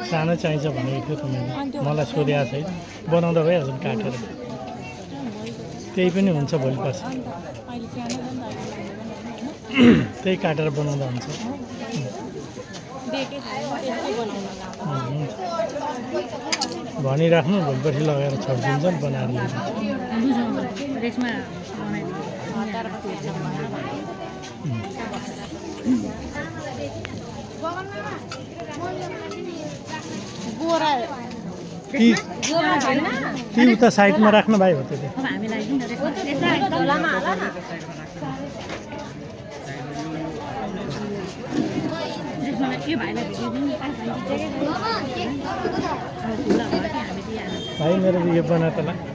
सानो चाहिन्छ भनेको थियो तपाईँले मलाई सोधेको छैन बनाउँदा भइहाल्छ नि काटेर त्यही पनि हुन्छ भोलि पर्छ त्यही काटेर बनाउँदा हुन्छ भनिराख्नु भोलिपर्सि लगाएर छोडिदिन्छ नि बनाएर ती उता साइडमा राख्नु भाइ हो त्यो भाइ मेरो यो बना त